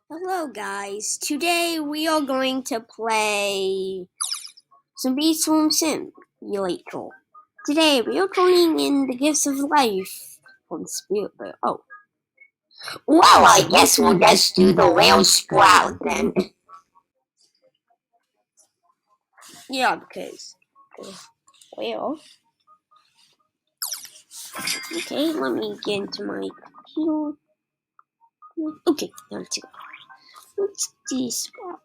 Hello guys, today we are going to play some Swarm Simulator. Today we are joining in the gifts of life from Spirit. Oh. Well, I guess we'll just do the whale sprout then. Yeah, because whale. Okay, let me get into my computer. Okay, now let's go. What's this sprout?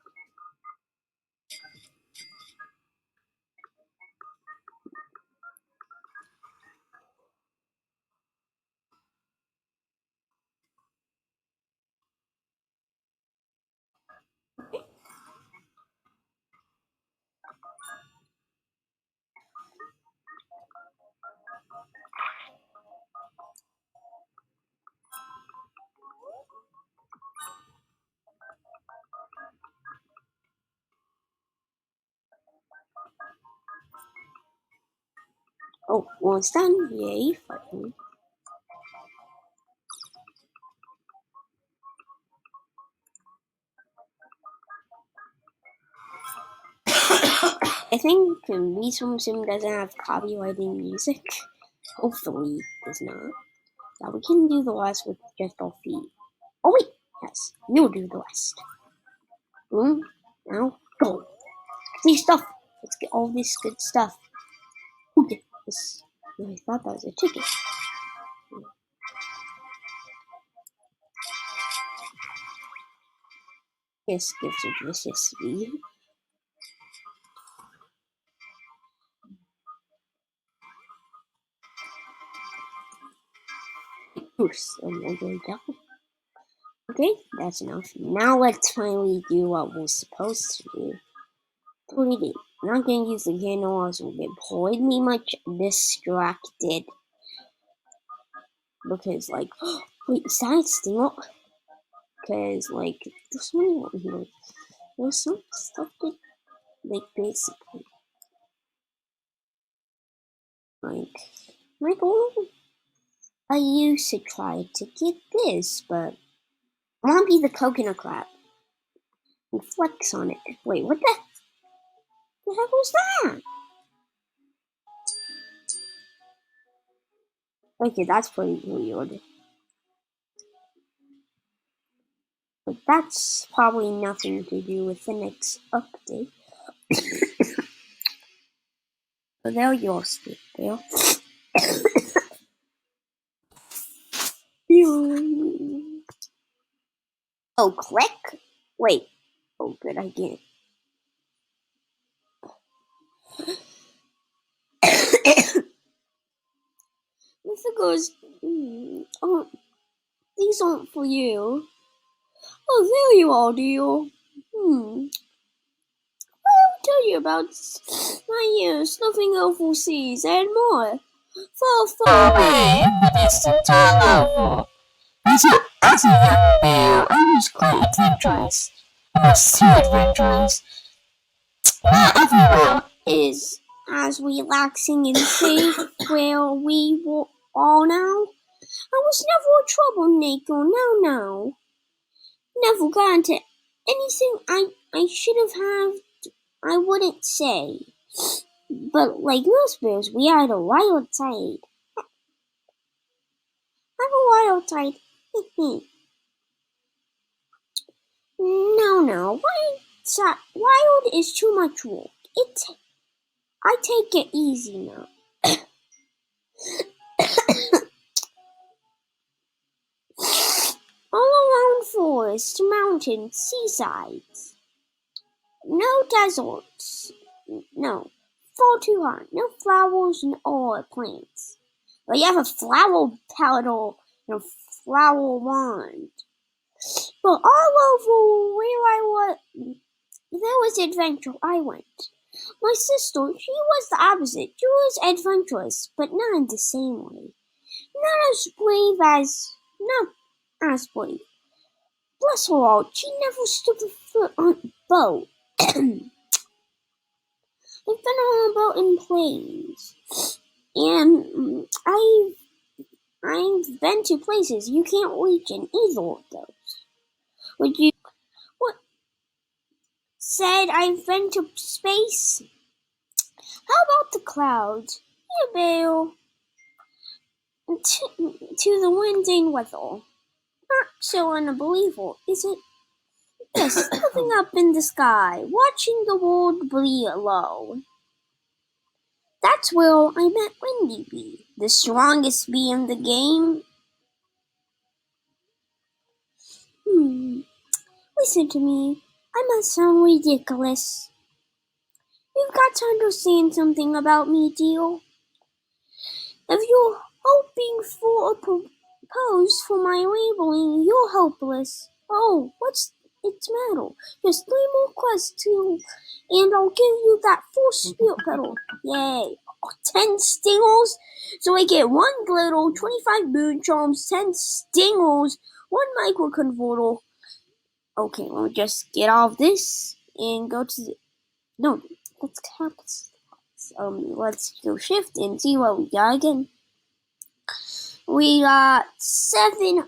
Oh, well, it's done. Yay, finally. I think Swarm Sim doesn't have copyrighted music. Hopefully, it does not. Yeah, we can do the rest with just our feet. Oh wait, yes, you'll do the rest. Boom, now go. See stuff. Let's get all this good stuff. Who did this? I thought that was a ticket. This gives a vicious speed. Boost, and we'll go down. Okay, that's enough. Now let's finally do what we're supposed to do. 3D. I'm not gonna use the candle as will get pretty much distracted. Because, like, wait, is that still? Because, like, there's one here. There's some stuff that, like, basically, like, I used to try to get this, but I want to be the coconut crab and flex on it. Wait, what the heck was that? Okay, that's pretty weird. But that's probably nothing to do with the next update. But there you're still there. Oh, click? Wait. Oh, good, I get it. If it goes, oh, these aren't for you. Oh, there you are, dear. I'll tell you about my years living overseas and more. Far, far away in the distant all over. As a young bear, I was quite adventurous. I was too adventurous. Not everywhere is as relaxing and safe where we are now. I was never a troublemaker, no. Never got into anything I should have had, I wouldn't say. But like most bears, we had a wild side. I have a wild side. No. Wild is too much work. I take it easy now. All around forests, mountains, seasides. No deserts. No. Far too hot. No flowers or plants. But you have a flower petal and a flower wand. But all over where I was, there was adventure. I went. My sister, she was the opposite. She was adventurous, but not in the same way. Not as brave. Bless her heart, she never stood a foot on a boat. I've been on a boat in planes, and I've been to places you can't reach in either of those. Would you? said I've been to space. How about the clouds? You bail to the wind and weather. Not so unbelievable, is it? Yes, looking up in the sky, watching the world below. That's where I met Windy Bee, the strongest bee in the game. Listen to me. I must sound ridiculous. You've got to understand something about me, dear. If you're hoping for a pose for my labeling, you're hopeless. Oh, what's its matter? Just 3 more quests and I'll give you that full spirit pedal. Yay. 10 stingles? So I get 1 glitter, 25 moon charms, 10 stingles, 1 microconverter. Okay, we'll just get all of this and go to the... No, let's let's go shift and see what we got again. We got 70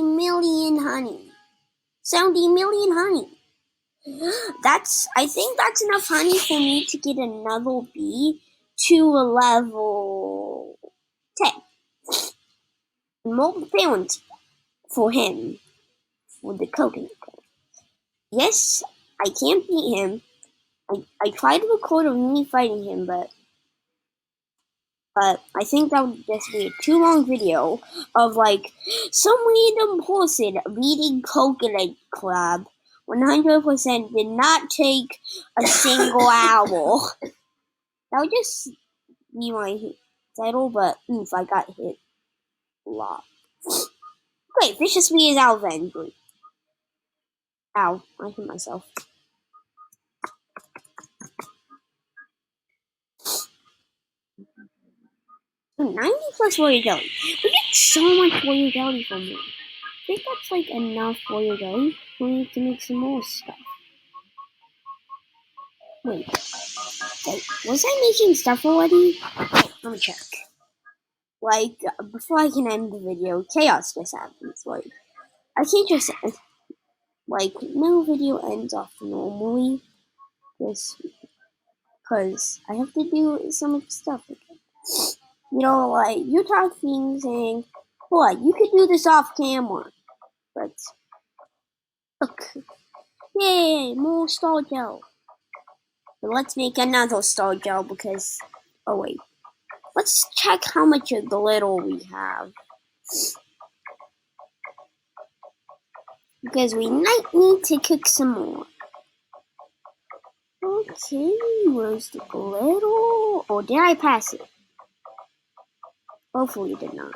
million honey. 70 million honey. I think that's enough honey for me to get another bee to a level 10. More pounds for him. For the coconut. Yes, I can't beat him. I tried to record of me fighting him, but I think that would just be a too long video of like some random person beating Coconut Club 100% did not take a single hour. That would just be my title, but oof, I got hit a lot. Wait, Vicious Me is out of angry. Ow, I hit myself. 90 plus Warrior Jelly. We get so much Warrior Jelly from him. I think that's like enough Warrior Jelly. We need to make some more stuff. Wait, was I making stuff already? Wait, let me check. Like, before I can end the video, chaos just happens. Like, I can't just, like, no video ends off normally. Just because I have to do so much stuff again. You know, like, you talking saying, boy, you could do this off camera. But, look. Yay, more star gel. But let's make another star gel because, oh wait. Let's check how much glitter we have. Because we might need to cook some more. Okay, where's the glitter? Or did I pass it? Hopefully did not.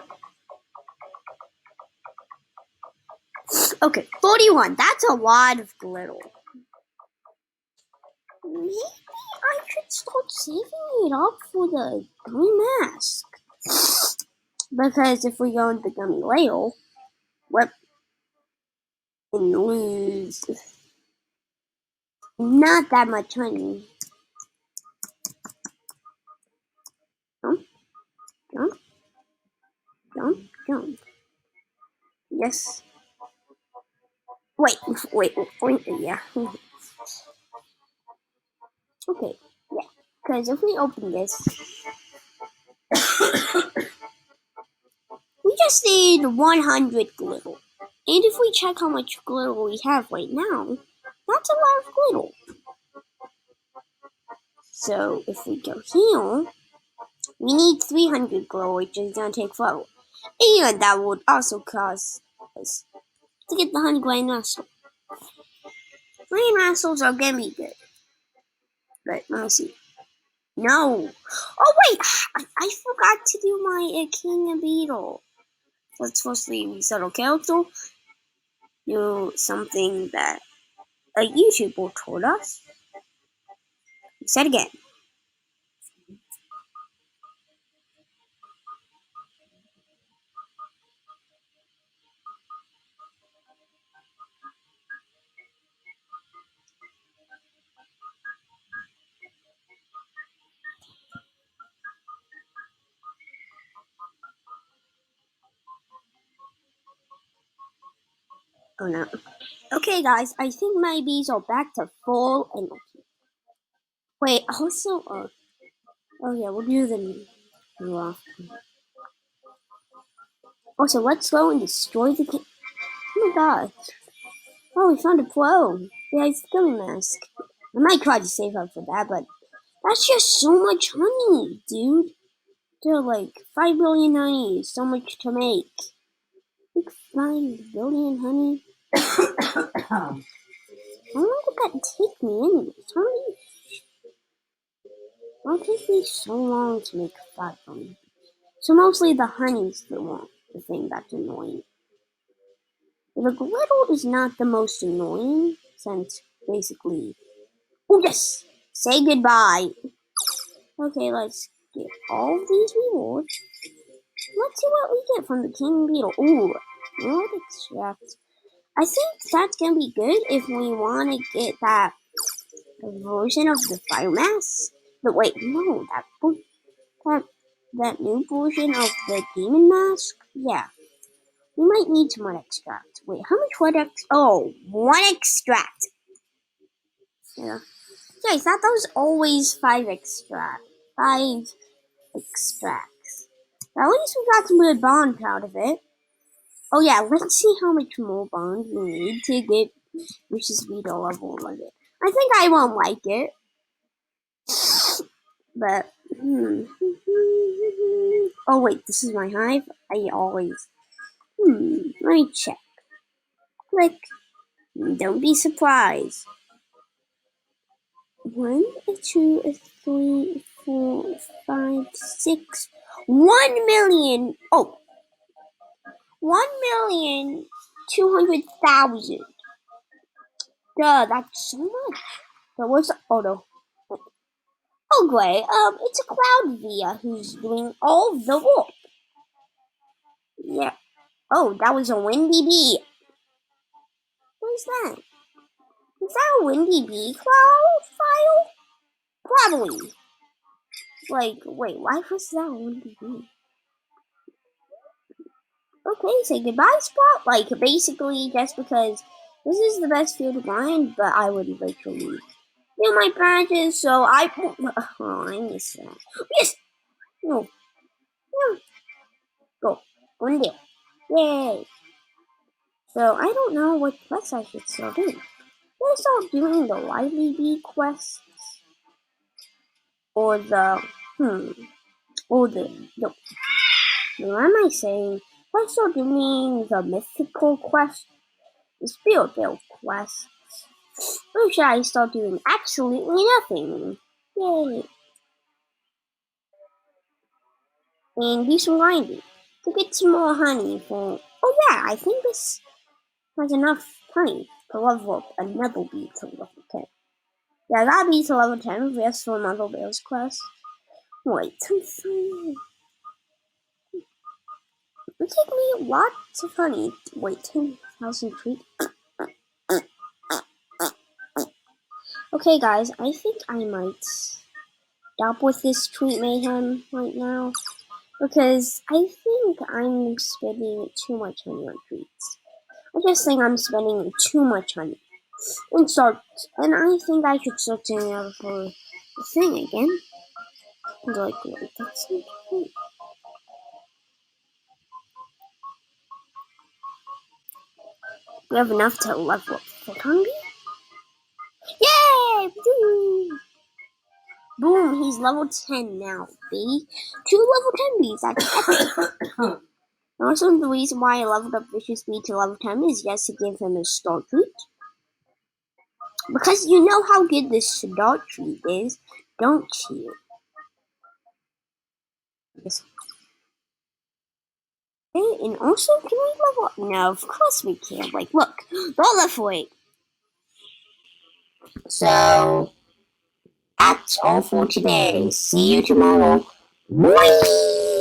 Okay, 41. That's a lot of glitter. Maybe I should start saving it up for the gummy mask. Because if we go into the gummy whale, we're and lose not that much honey. Jump. Yes. Wait, yeah. Okay, yeah. Because if we open this, we just need 100 glitter. And if we check how much glitter we have right now, that's a lot of glitter. So if we go here, we need 300 glitter, which is going to take forever. And that would also cost us to get the honey grain nostril. Green nostrils are going to be good. But let me see. No. Oh, wait. I forgot to do my King and Beetle. Let's firstly reset our character. Do something that a YouTuber told us. Reset again. Oh no. Okay, guys, I think my bees are back to full energy. Wait, also, oh yeah, we'll do the new off. Also, let's go and destroy the king. Oh my god. Oh, we found a pro. Yeah, it's the gummy mask. I might try to save up for that, but that's just so much honey, dude. There are like 5 billion honey, so much to make. Like 5 billion honey? How long would that take me anyways? Why take me so long to make 5 billion? So mostly the honey's the thing that's annoying. The glitter is not the most annoying, since basically... Oh yes! Say goodbye! Okay, let's get all of these rewards. Let's see what we get from the king beetle. Ooh, reward extract. I think that's gonna be good if we want to get that version of the fire mask. But wait, no, that new version of the demon mask. Yeah, we might need some more extract. Wait, how much wood Oh, 1 extract. Yeah. Yeah, I thought that was always 5 extract. 5 extracts. At least we got some good bond out of it. Oh yeah, let's see how much more bond we need to get Wish's Veto level 11. I think I won't like it. But, Oh wait, this is my hive? I always... let me check. Click. Don't be surprised. 1, 2, 3, 4, 5, 6... 1 million! Oh! 1,200,000. Duh, that's so much. But what's... Oh no. Oh great, it's a cloud via who's doing all the work. Yeah. Oh, that was a windy bee. What is that? Is that a windy bee cloud file? Probably. Like, wait, why was that a windy bee? Okay, say goodbye, Spot. Like, basically, just because this is the best field to grind, but I would literally do my badges, so I... Oh, I missed that. Yes! No. No. Go. Go in there. Yay. So, I don't know what quest I should start doing. I start doing the lively bee quests? Or the... Or the... What am I saying? I start doing the mythical quest? The spirit guild quest? Or should I start doing absolutely nothing? Yay. And do some grinding to get some more honey for... Oh yeah, I think this has enough honey to level up another bee to level 10. Yeah, that bee to level 10 just for another Bear's quest. Wait, it would take me lots of honey. Wait, 10,000 treat. Okay guys, I think I might stop with this treat mayhem right now. Because I think I'm spending too much honey on treats. I just think I'm spending too much honey. And I think I should start turning out for the thing again. Like, wait, that's not great. We have enough to level up Photon Bee? Yay! Boom! Boom, he's level 10 now, baby. 2 level 10 bees, that's epic. Also, the reason why I leveled up Vicious Bee to level 10 is just to give him a start treat. Because you know how good this start treat is, don't you? Yes. Okay, and also, can we level up? No, of course we can. Like, look, roll left way. So, that's all for today. See you tomorrow. Bye!